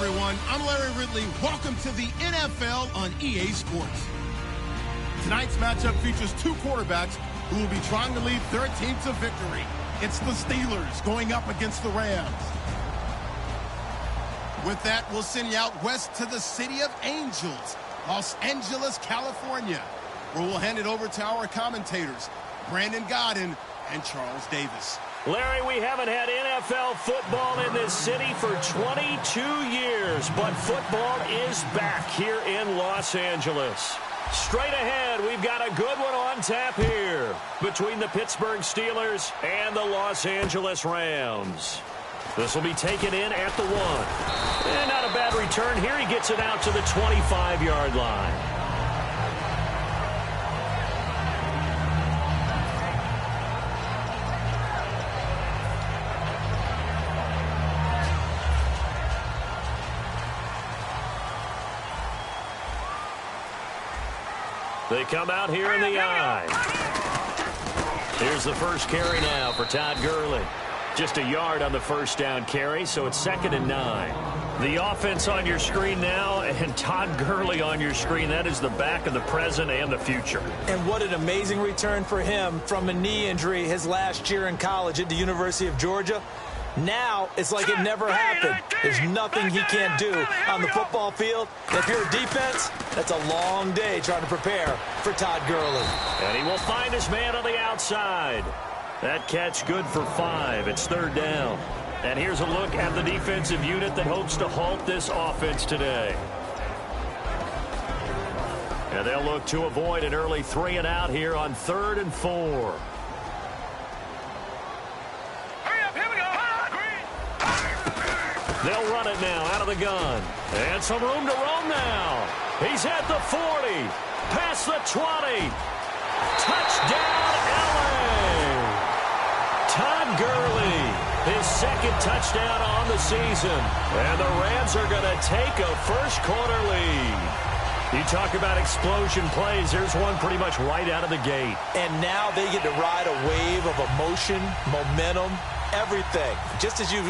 everyone. I'm Larry Ridley. Welcome to the NFL on EA Sports. Tonight's matchup features two quarterbacks who will be trying to lead their team to victory. It's the Steelers going up against the Rams. With that, we'll send you out west to the City of Angels, Los Angeles, California, where we'll hand it over to our commentators, Brandon Godden and Charles Davis. Larry, we haven't had NFL football in this city for 22 years, but football is back here in Los Angeles. Straight ahead, we've got a good one on tap here between the Pittsburgh Steelers and the Los Angeles Rams. This will be taken in at the 1. And not a bad return here. He gets it out to the 25-yard line. They come out here in the I. Here's the first carry now for Todd Gurley. Just a yard on the first down carry, so it's 2nd and 9. The offense on your screen now, and Todd Gurley on your screen. That is the back of the present and the future. And what an amazing return for him from a knee injury his last year in college at the University of Georgia. Now it's like it never happened. There's nothing he can't do on the football field. If you're a defense, that's a long day trying to prepare for Todd Gurley. And he will find his man on the outside. That catch good for 5. It's 3rd down. And here's a look at the defensive unit that hopes to halt this offense today. And they'll look to avoid an early 3 and out here on 3rd and 4. They'll run it now out of the gun. And some room to roam now. He's at the 40. Past the 20. Touchdown, LA. Todd Gurley, his 2nd touchdown on the season. And the Rams are going to take a first-quarter lead. You talk about explosion plays. Here's one pretty much right out of the gate. And now they get to ride a wave of emotion, momentum, everything. Just as you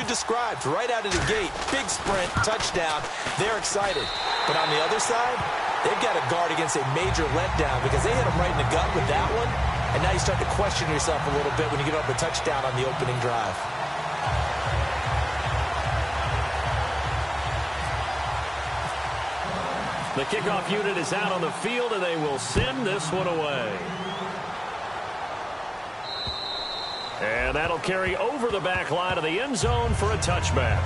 described, right out of the gate. Big sprint, touchdown. They're excited. But on the other side, they've got to guard against a major letdown because they hit them right in the gut with that one. And now you start to question yourself a little bit when you give up a touchdown on the opening drive. The kickoff unit is out on the field, and they will send this one away. And that'll carry over the back line of the end zone for a touchback.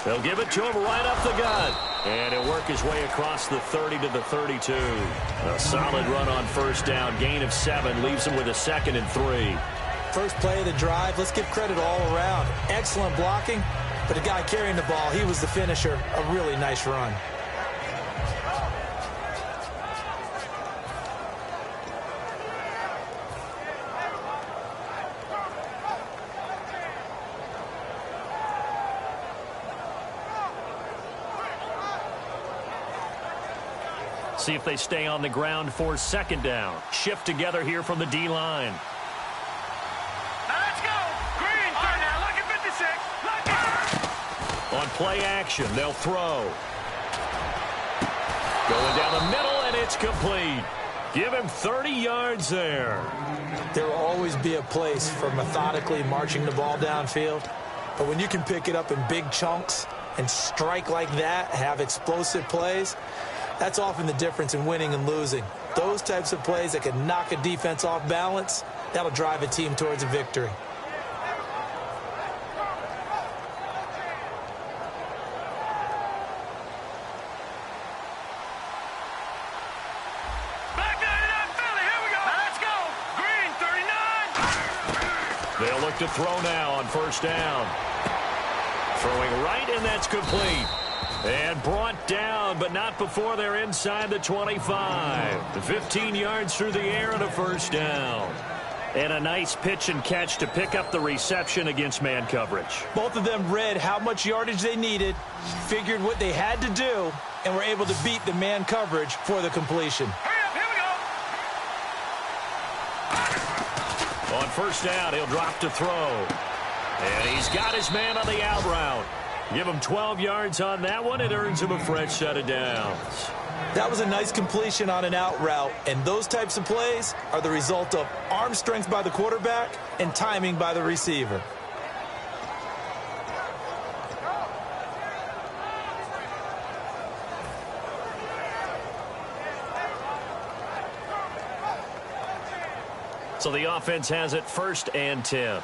They'll give it to him right up the gut. And he'll work his way across the 30 to the 32. A solid run on first down. Gain of 7 leaves him with a 2nd and 3. First play of the drive, let's give credit all around. Excellent blocking, but the guy carrying the ball, he was the finisher. A really nice run. See if they stay on the ground for 2nd down. Shift together here from the D-line. Now let's go. Green. Now look at 56. On play action, they'll throw. Going down the middle, and it's complete. Give him 30 yards there. There will always be a place for methodically marching the ball downfield. But when you can pick it up in big chunks and strike like that, have explosive plays, that's often the difference in winning and losing. Those types of plays that can knock a defense off balance, that'll drive a team towards a victory. Back there, Philly. Here we go. Now let's go. They'll look to throw now on first down. Throwing right, and that's complete. And brought down, but not before they're inside the 25. 15 yards through the air and a first down. And a nice pitch and catch to pick up the reception against man coverage. Both of them read how much yardage they needed, figured what they had to do, and were able to beat the man coverage for the completion. Hurry up, here we go. On first down, he'll drop to throw. And he's got his man on the out route. Give him 12 yards on that one. It earns him a fresh set of downs. That was a nice completion on an out route, and those types of plays are the result of arm strength by the quarterback and timing by the receiver. So the offense has it 1st and 10.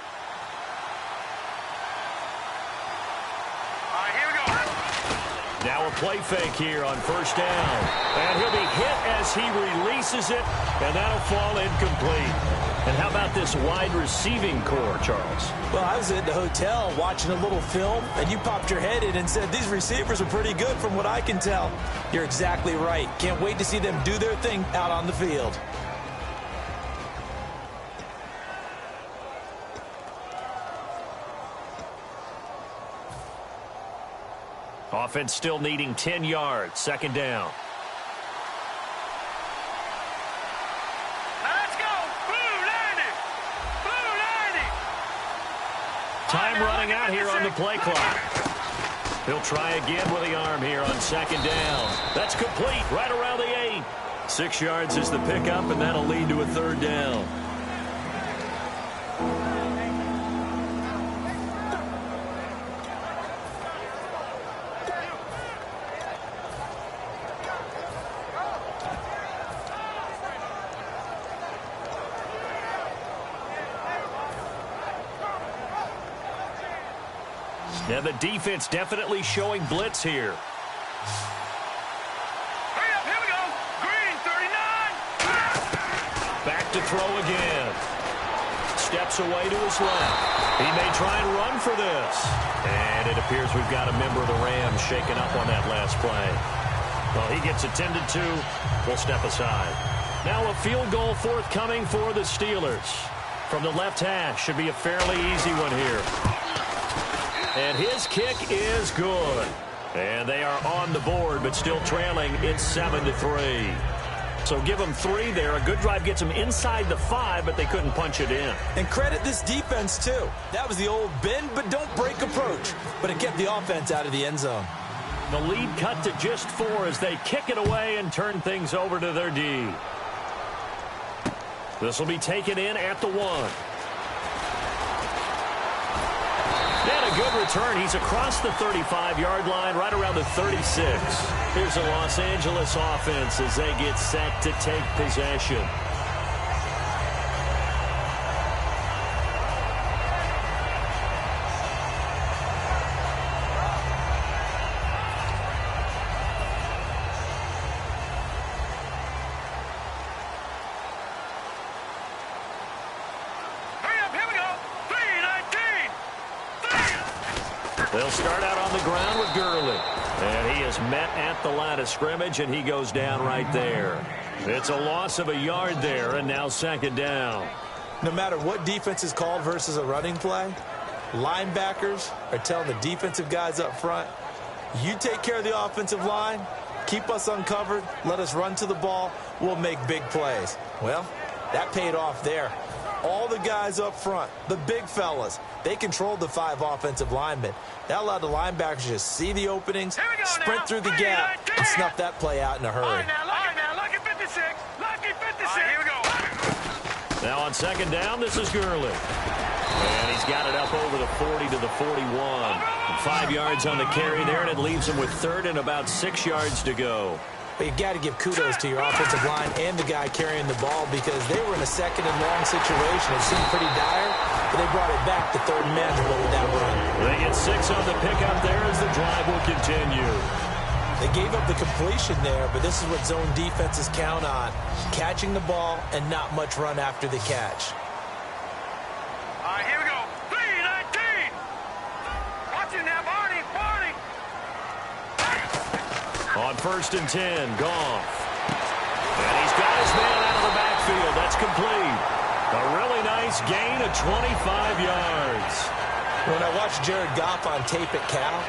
Now a play fake here on first down. And he'll be hit as he releases it, and that'll fall incomplete. And how about this wide receiving core, Charles? Well, I was at the hotel watching a little film, and you popped your head in and said, these receivers are pretty good from what I can tell. You're exactly right. Can't wait to see them do their thing out on the field. Offense still needing 10 yards. 2nd down. Now let's go. Blue 90. Blue 90. Time running out here on the play clock. He'll try again with the arm here on 2nd down. That's complete right around the 8. 6 yards is the pickup, and that'll lead to a 3rd down. And the defense definitely showing blitz here. Hurry up, here we go. Green 39. Back to throw again. Steps away to his left. He may try and run for this. And it appears we've got a member of the Rams shaken up on that last play. Well, he gets attended to. We'll step aside. Now a field goal forthcoming for the Steelers. From the left hash. Should be a fairly easy one here. And his kick is good. And they are on the board, but still trailing. It's 7-3. So give them 3 there. A good drive gets them inside the 5, but they couldn't punch it in. And credit this defense, too. That was the old bend but don't break approach. But it kept the offense out of the end zone. The lead cut to just 4 as they kick it away and turn things over to their D. This will be taken in at the 1. And a good return. He's across the 35-yard line, right around the 36. Here's the Los Angeles offense as they get set to take possession. They'll start out on the ground with Gurley. And he is met at the line of scrimmage, and he goes down right there. It's a loss of a yard there, and now 2nd down. No matter what defense is called versus a running play, linebackers are telling the defensive guys up front, you take care of the offensive line, keep us uncovered, let us run to the ball, we'll make big plays. Well, that paid off there. All the guys up front, the big fellas, they controlled the 5 offensive linemen. That allowed the linebackers to see the openings, sprint through the gap, and snuff that play out in a hurry. All right, now, lucky 56. Lucky 56. All right, here we go. Now on 2nd down, this is Gurley. And he's got it up over the 40 to the 41. 5 yards on the carry there, and it leaves him with 3rd and about 6 yards to go. But you got to give kudos to your offensive line and the guy carrying the ball because they were in a 2nd and long situation. It seemed pretty dire, but they brought it back to 3rd and manageable with that run. They get 6 on the pickup there as the drive will continue. They gave up the completion there, but this is what zone defenses count on. Catching the ball and not much run after the catch. All right, here we go. On 1st and 10, Goff. And he's got his man out of the backfield. That's complete. A really nice gain of 25 yards. When I watched Jared Goff on tape at Cal,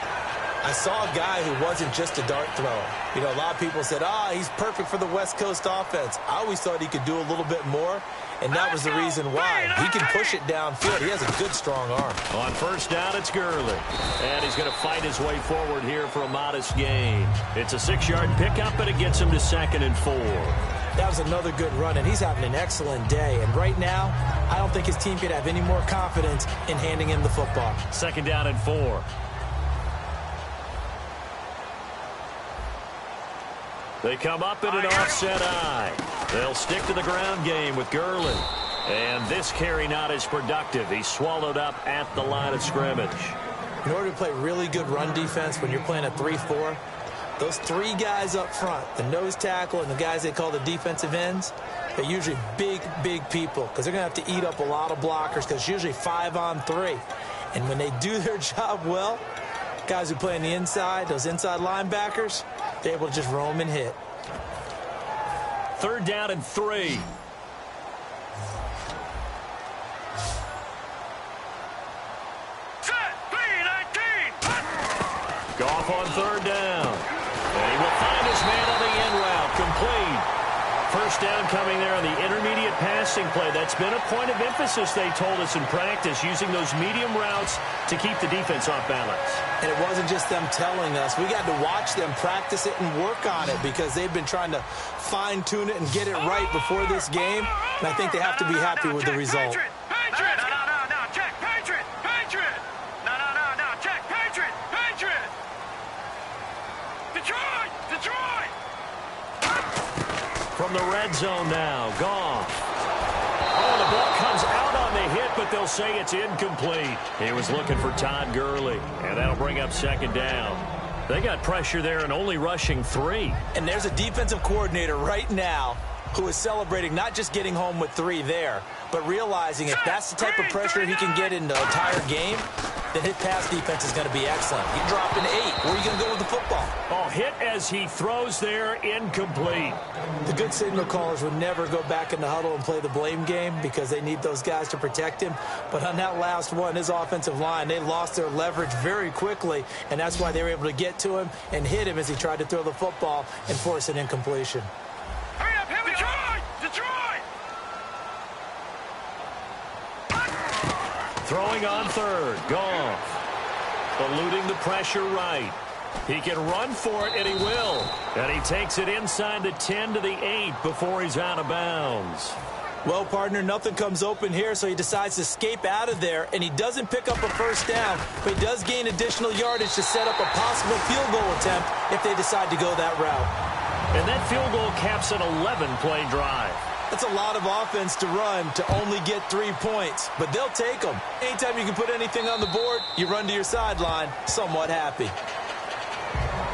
I saw a guy who wasn't just a dart thrower. You know, a lot of people said, he's perfect for the West Coast offense. I always thought he could do a little bit more, and that was the reason why. He can push it downfield. He has a good, strong arm. On 1st down, it's Gurley. And he's going to fight his way forward here for a modest gain. It's a 6-yard pickup, and it gets him to 2nd and 4. That was another good run, and he's having an excellent day. And right now, I don't think his team could have any more confidence in handing him the football. 2nd down and 4. They come up in an offset eye. They'll stick to the ground game with Gurley. And this carry not as productive. He's swallowed up at the line of scrimmage. In order to play really good run defense when you're playing a 3-4, those 3 guys up front, the nose tackle and the guys they call the defensive ends, they're usually big, big people because they're going to have to eat up a lot of blockers because it's usually 5 on 3. And when they do their job well, guys who play on the inside, those inside linebackers, they're able to just roam and hit. 3rd down and 3. Set, 3-19. Goff on 3rd down. And he will find his man on the end route. Complete. 1st down coming there on the intermediate passing play. That's been a point of emphasis, they told us in practice, using those medium routes to keep the defense off balance. And it wasn't just them telling us. We got to watch them practice it and work on it because they've been trying to fine-tune it and get it right before this game. And I think they have to be happy with the result. Patriot. No, check, Patriot. No, check, Patriot. Detroit. From the red zone now, Goff. Oh, the ball comes out on the hit, but they'll say it's incomplete. He was looking for Todd Gurley, and that'll bring up 2nd down. They got pressure there and only rushing 3. And there's a defensive coordinator right now who is celebrating not just getting home with 3 there, but realizing if that's the type of pressure he can get in the entire game, then his pass defense is going to be excellent. You're dropping 8. Where are you going to go with the football? Oh, hit as he throws there, incomplete. The good signal callers would never go back in the huddle and play the blame game because they need those guys to protect him. But on that last one, his offensive line, they lost their leverage very quickly, and that's why they were able to get to him and hit him as he tried to throw the football and force an incompletion. Hurry up, here we go. Detroit. Throwing on 3rd, Goff. Eluding the pressure right. He can run for it, and he will. And he takes it inside the 10 to the 8 before he's out of bounds. Well, partner, nothing comes open here, so he decides to escape out of there, and he doesn't pick up a 1st down, but he does gain additional yardage to set up a possible field goal attempt if they decide to go that route. And that field goal caps an 11-play drive. That's a lot of offense to run to only get 3 points, but they'll take them. Anytime you can put anything on the board, you run to your sideline somewhat happy.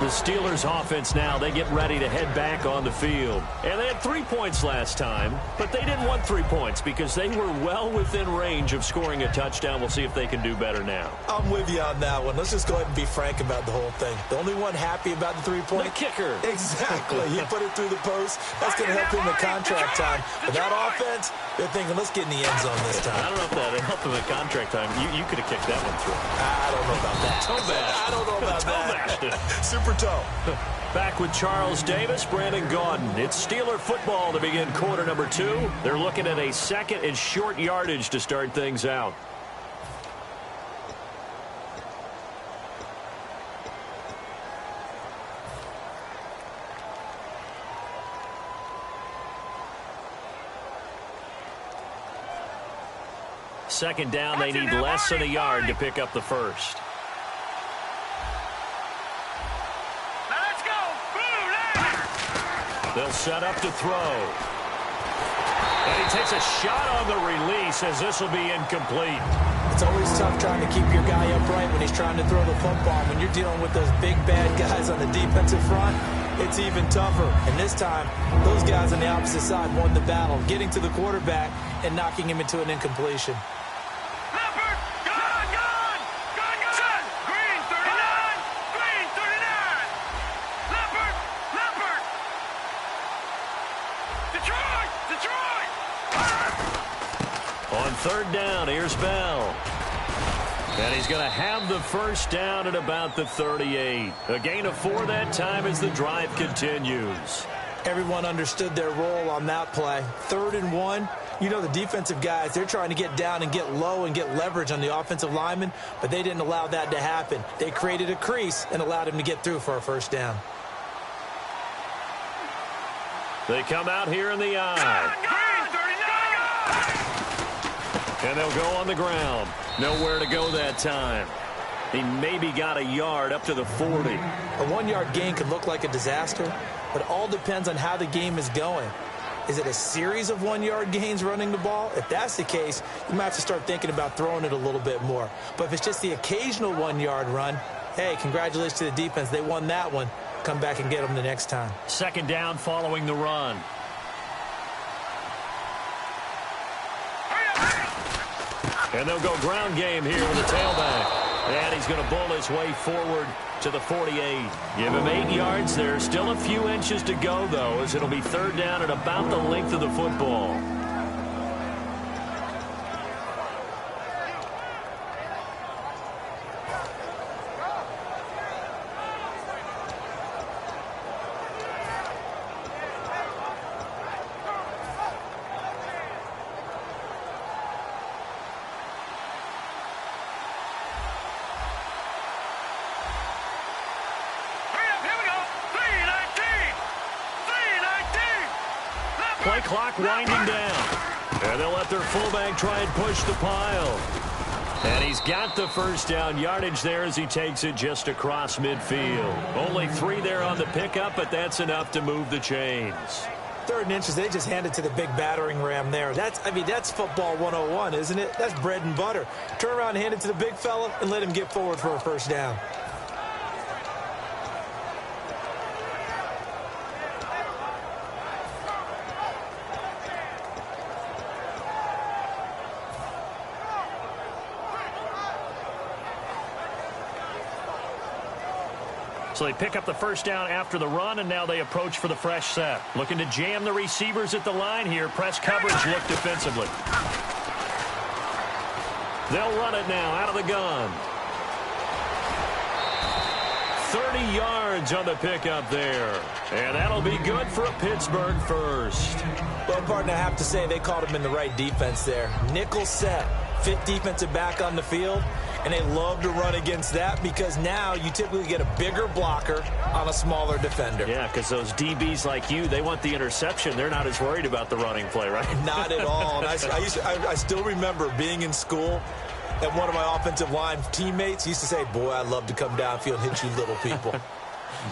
The Steelers offense now, they get ready to head back on the field. And they had 3 points last time, but they didn't want 3 points because they were well within range of scoring a touchdown. We'll see if they can do better now. I'm with you on that one. Let's just go ahead and be frank about the whole thing. The only one happy about the 3-point? The kicker. Exactly. He put it through the post. That's going to help him in contract time. But that offense, they're thinking, let's get in the end zone this time. I don't know if that helped him in contract time. You could have kicked that one through. I don't know about that. Toe bash. I don't know about that. Super toe. Back with Charles Davis, Brandon Gaudin. It's Steeler football to begin quarter number 2. They're looking at a 2nd and short yardage to start things out. Second down, they need less than a yard to pick up the 1st. They'll set up to throw. And he takes a shot on the release as this will be incomplete. It's always tough trying to keep your guy upright when he's trying to throw the football. When you're dealing with those big, bad guys on the defensive front, it's even tougher. And this time, those guys on the opposite side won the battle, getting to the quarterback and knocking him into an incompletion. Green 39. third down. Here's Bell. And he's going to have the first down at about the 38. A gain of 4 that time as the drive continues. Everyone understood their role on that play. 3rd and 1. You know the defensive guys, they're trying to get down and get low and get leverage on the offensive lineman, but they didn't allow that to happen. They created a crease and allowed him to get through for a first down. They come out here in the eye. And they'll go on the ground. Nowhere to go that time. He maybe got a yard up to the 40. A 1-yard gain could look like a disaster, but all depends on how the game is going. Is it a series of 1-yard gains running the ball? If that's the case, you might have to start thinking about throwing it a little bit more. But if it's just the occasional 1-yard run, hey, congratulations to the defense. They won that one. Come back and get them the next time. Second down following the run. And they'll go ground game here with the tailback. And he's going to bull his way forward to the 48. Give him 8 yards. There's still a few inches to go, though, as it'll be third down at about the length of the football. Play clock winding down. And they'll let their fullback try and push the pile. And he's got the first down yardage there as he takes it just across midfield. Only 3 there on the pickup, but that's enough to move the chains. 3rd and inches, they just handed to the big battering ram there. That's football 101, isn't it? That's bread and butter. Turn around and hand it to the big fella and let him get forward for a first down. So they pick up the first down after the run, and now they approach for the fresh set. Looking to jam the receivers at the line here. Press coverage, look defensively. They'll run it now out of the gun. 30 yards on the pickup there. And that'll be good for a Pittsburgh first. Well, partner, I have to say they caught him in the right defense there. Nickel set. 5th defensive back on the field, and they love to run against that because now you typically get a bigger blocker on a smaller defender. Yeah, because those DBs like you, they want the interception. They're not as worried about the running play, right? Not at all. And I still remember being in school, and one of my offensive line teammates used to say, boy, I'd love to come downfield and hit you little people.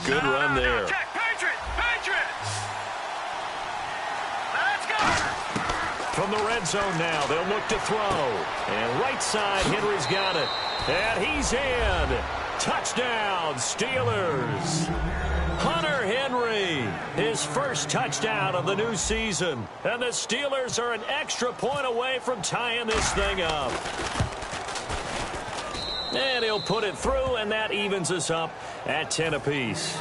Good run there. From the red zone now, they'll look to throw. And right side, Henry's got it. And he's in. Touchdown, Steelers. Hunter Henry, his first touchdown of the new season. And the Steelers are an extra point away from tying this thing up. And he'll put it through, and that evens us up at 10 apiece.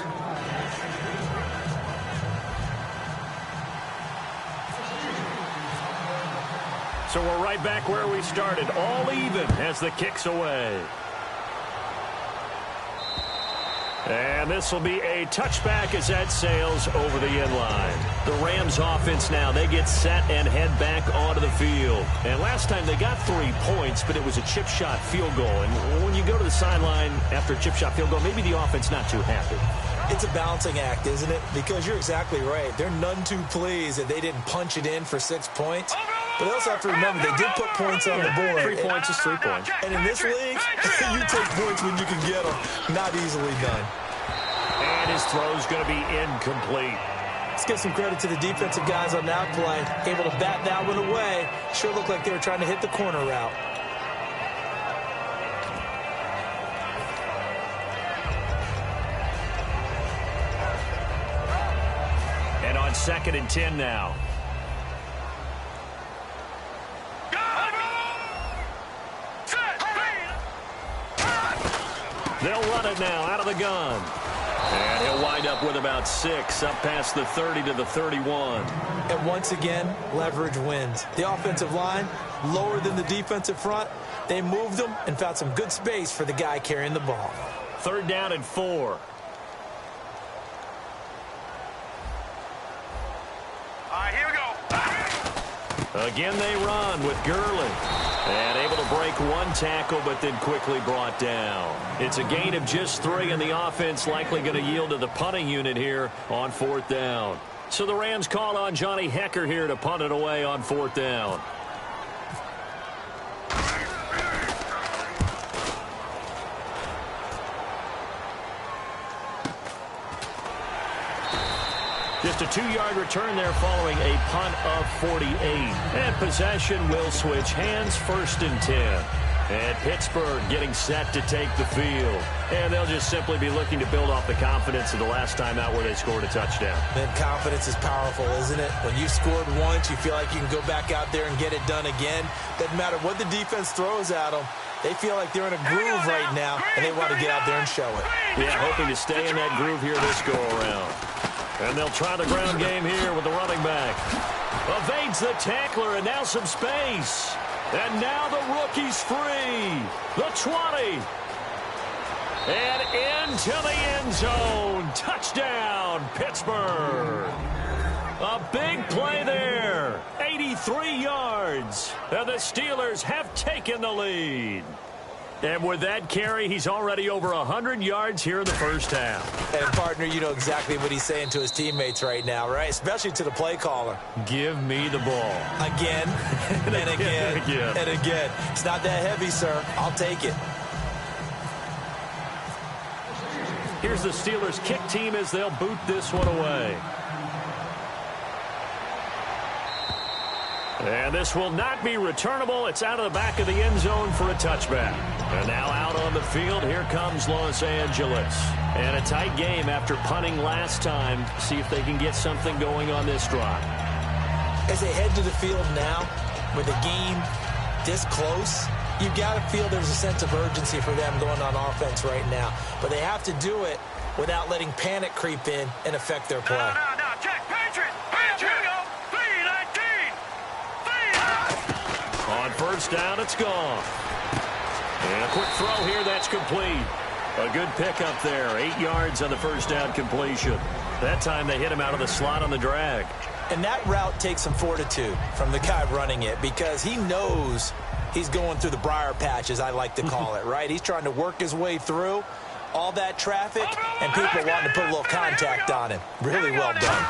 So we're right back where we started, all even as the kick's away. And this will be a touchback as that sails over the end line. The Rams offense now, they get set and head back onto the field. And last time they got 3 points, but it was a chip shot field goal. And when you go to the sideline after a chip shot field goal, maybe the offense not too happy. It's a balancing act, isn't it? Because you're exactly right. They're none too pleased that they didn't punch it in for 6 points. But they also have to remember they did put points on the board. 3 points is 3 points. And in this league, you take points when you can get them. Not easily done. And his throw's going to be incomplete. Let's give some credit to the defensive guys on that play. Able to bat that one away. Sure looked like they were trying to hit the corner route. And on 2nd and 10 now. They'll run it now out of the gun. And he'll wind up with about 6, up past the 30 to the 31. And once again, leverage wins. The offensive line, lower than the defensive front. They moved them and found some good space for the guy carrying the ball. 3rd down and 4. All right, here we go. Again they run with Gurley. And able to break 1 tackle, but then quickly brought down. It's a gain of just 3, and the offense likely going to yield to the punting unit here on 4th down. So the Rams call on Johnny Hecker here to punt it away on 4th down. Just a 2-yard return there following a punt of 48. And possession will switch hands, 1st and 10. And Pittsburgh getting set to take the field. And they'll just simply be looking to build off the confidence of the last time out where they scored a touchdown. And confidence is powerful, isn't it? When you've scored once, you feel like you can go back out there and get it done again. Doesn't matter what the defense throws at them. They feel like they're in a groove right now, and they want to get out there and show it. Yeah, hoping to stay in that groove here this go-around. And they'll try the ground game here with the running back. Evades the tackler, and now some space. And now the rookie's free. The 20. And into the end zone. Touchdown, Pittsburgh. A big play there. 83 yards. And the Steelers have taken the lead. And with that carry, he's already over 100 yards here in the first half. And, partner, you know exactly what he's saying to his teammates right now, right? Especially to the play caller. Give me the ball. Again, and again, and again. It's not that heavy, sir. I'll take it. Here's the Steelers' kick team as they'll boot this one away. And this will not be returnable. It's out of the back of the end zone for a touchback. And now out on the field, here comes Los Angeles. And a tight game after punting last time. See if they can get something going on this drive. As they head to the field now, with a game this close, you got to feel there's a sense of urgency for them going on offense right now. But they have to do it without letting panic creep in and affect their play. No, check, Patriot. Here we go. 3-19. On 1st down, it's gone. And a quick throw here, that's complete. A good pickup there, 8 yards on the 1st down completion. That time they hit him out of the slot on the drag. And that route takes some fortitude from the guy running it because he knows he's going through the briar patch, as I like to call it, right? He's trying to work his way through all that traffic, and people wanting to put a little contact on him. Really well done.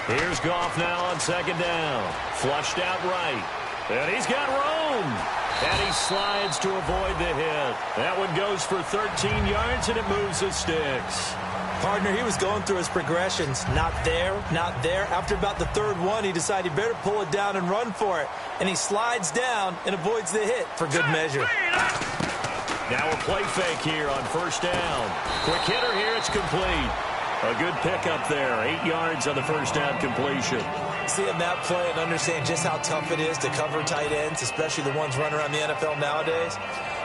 Here's Goff now on 2nd down. Flushed out right. And he's got room. And he slides to avoid the hit. That one goes for 13 yards, and it moves the sticks. Partner, he was going through his progressions. Not there, not there. After about the 3rd one, he decided he better pull it down and run for it. And he slides down and avoids the hit for good measure. Now a play fake here on 1st down. Quick hitter here, it's complete. A good pickup there, 8 yards on the 1st down completion. Seeing that play and understand just how tough it is to cover tight ends, especially the ones running around the NFL nowadays,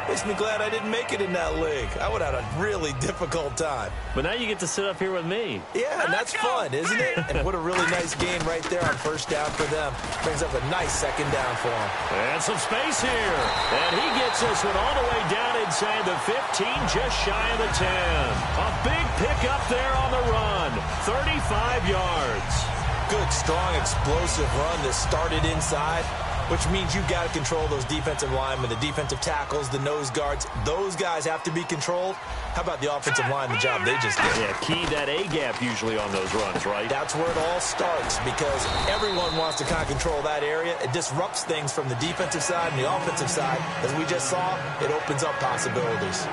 makes me glad I didn't make it in that league. I would have had a really difficult time. But now you get to sit up here with me. Yeah, and that's fun, isn't it? And what a really nice game right there on 1st down for them. Brings up a nice 2nd down for them. And some space here. And he gets this one all the way down inside the 15, just shy of the 10. A big pickup there on the run. 35 yards. Good, strong, explosive run that started inside, which means you got to control those defensive linemen, the defensive tackles, the nose guards. Those guys have to be controlled. How about the offensive line, the job they just did? Yeah, key that A-gap usually on those runs, right? That's where it all starts because everyone wants to kind of control that area. It disrupts things from the defensive side and the offensive side. As we just saw, it opens up possibilities.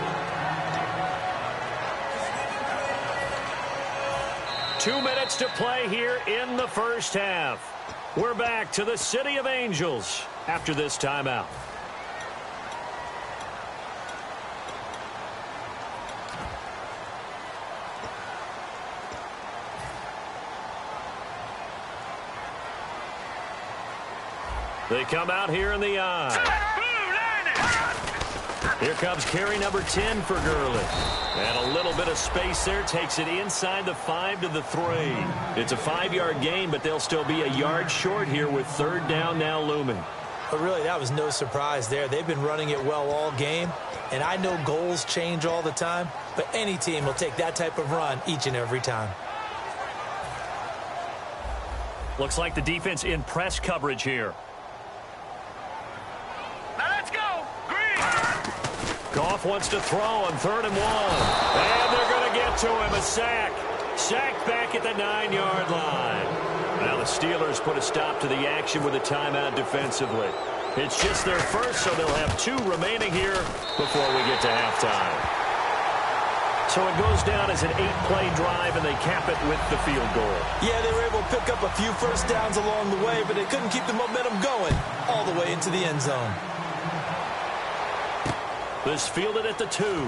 2 minutes to play here in the 1st half. We're back to the City of Angels after this timeout. They come out here in the eye. Here comes carry number 10 for Gurley. And a little bit of space there takes it inside the 5 to the 3. It's a 5-yard gain, but they'll still be a yard short here with third down now looming. But really, that was no surprise there. They've been running it well all game. And I know goals change all the time, but any team will take that type of run each and every time. Looks like the defense in press coverage here. Now let's go. Green. Goff wants to throw on 3rd and 1. And they're going to get to him. A sack. Sacked back at the 9-yard line. Now the Steelers put a stop to the action with a timeout defensively. It's just their first, so they'll have 2 remaining here before we get to halftime. So it goes down as an 8-play drive, and they cap it with the field goal. Yeah, they were able to pick up a few first downs along the way, but they couldn't keep the momentum going all the way into the end zone. This fielded at the 2.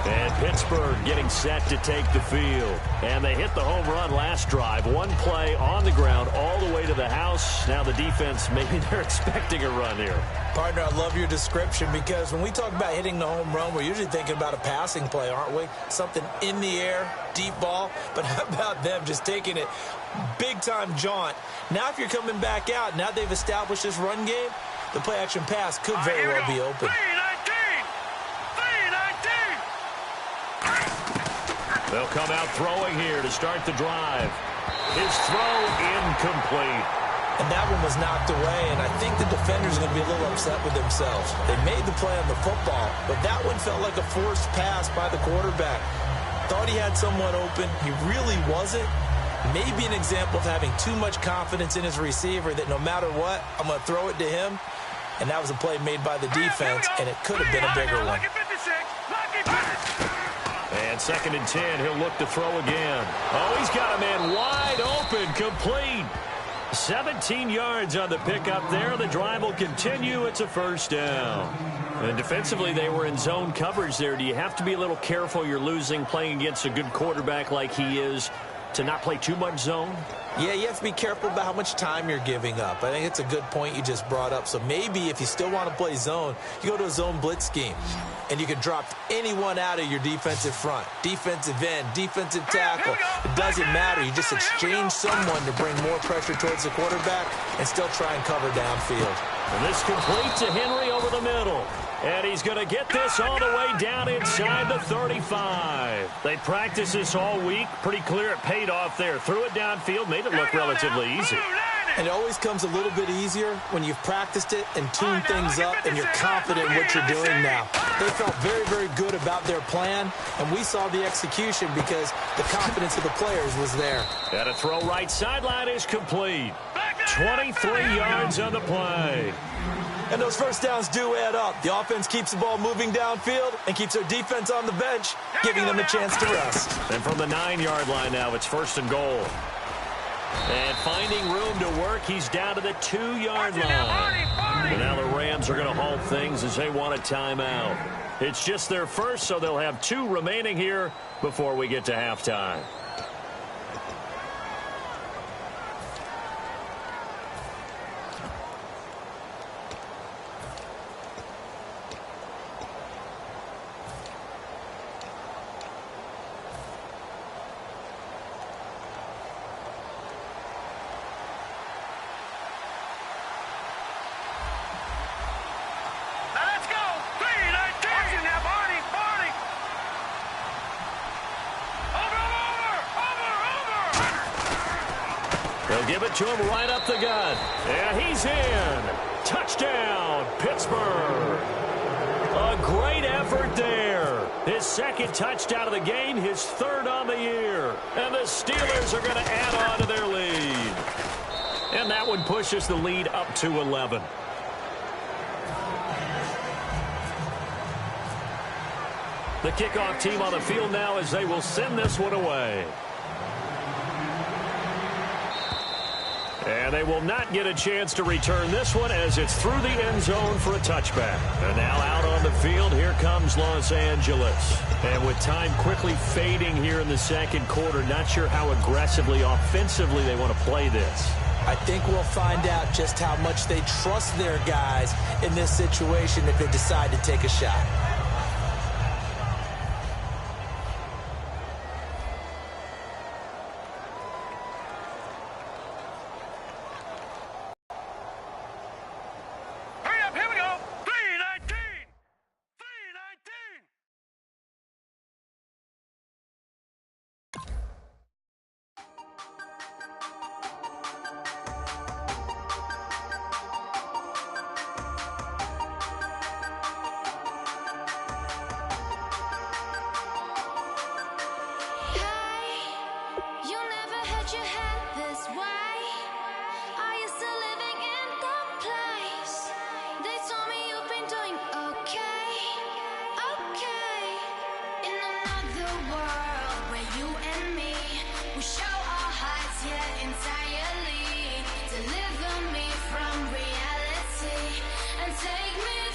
And Pittsburgh getting set to take the field. And they hit the home run last drive. 1 play on the ground all the way to the house. Now the defense, maybe they're expecting a run here. Partner, I love your description because when we talk about hitting the home run, we're usually thinking about a passing play, aren't we? Something in the air, deep ball. But how about them just taking it big-time jaunt? Now if you're coming back out, now they've established this run game, the play-action pass could very well be open. 3-19. They'll come out throwing here to start the drive. His throw incomplete. And that one was knocked away, and I think the defenders are going to be a little upset with themselves. They made the play on the football, but that one felt like a forced pass by the quarterback. Thought he had someone open. He really wasn't. Maybe an example of having too much confidence in his receiver that no matter what, I'm going to throw it to him. And that was a play made by the defense, and it could have been a bigger one. And 2nd and 10, he'll look to throw again. Oh, he's got a man wide open, complete. 17 yards on the pickup there. The drive will continue. It's a first down. And defensively, they were in zone coverage there. Do you have to be a little careful? You're losing playing against a good quarterback like he is to not play too much zone? Yeah, you have to be careful about how much time you're giving up. I think it's a good point you just brought up. So maybe if you still want to play zone, you go to a zone blitz scheme. And you can drop anyone out of your defensive front. Defensive end, defensive tackle. It doesn't matter. You just exchange someone to bring more pressure towards the quarterback and still try and cover downfield. And this complete to Henry over the middle. And he's going to get this all the way down inside the 35. They practiced this all week. Pretty clear it paid off there. Threw it downfield, made it look relatively easy. And it always comes a little bit easier when you've practiced it and tuned things up and you're confident in what you're doing now. They felt very, very good about their plan, and we saw the execution because the confidence of the players was there. And a throw right sideline is complete. 23 yards on the play. And those first downs do add up. The offense keeps the ball moving downfield and keeps their defense on the bench, giving them a chance to rest. And from the 9-yard line now, it's 1st and goal. And finding room to work, he's down to the 2-yard line. And now the Rams are going to halt things as they want a timeout. It's just their first, so they'll have 2 remaining here before we get to halftime. They'll give it to him right up the gut. And he's in. Touchdown, Pittsburgh. A great effort there. His 2nd touchdown of the game, his 3rd on the year. And the Steelers are going to add on to their lead. And that one pushes the lead up to 11. The kickoff team on the field now as they will send this one away. And they will not get a chance to return this one as it's through the end zone for a touchback. And now out on the field, here comes Los Angeles. And with time quickly fading here in the 2nd quarter, not sure how aggressively, offensively they want to play this. I think we'll find out just how much they trust their guys in this situation if they decide to take a shot. Hurry up, here we go. 319. 319. You never had your head this way. Are you still living in the place? They told me you've been doing okay, okay. In another world where you and me, we show our hearts yet entirely. Deliver me from reality and take me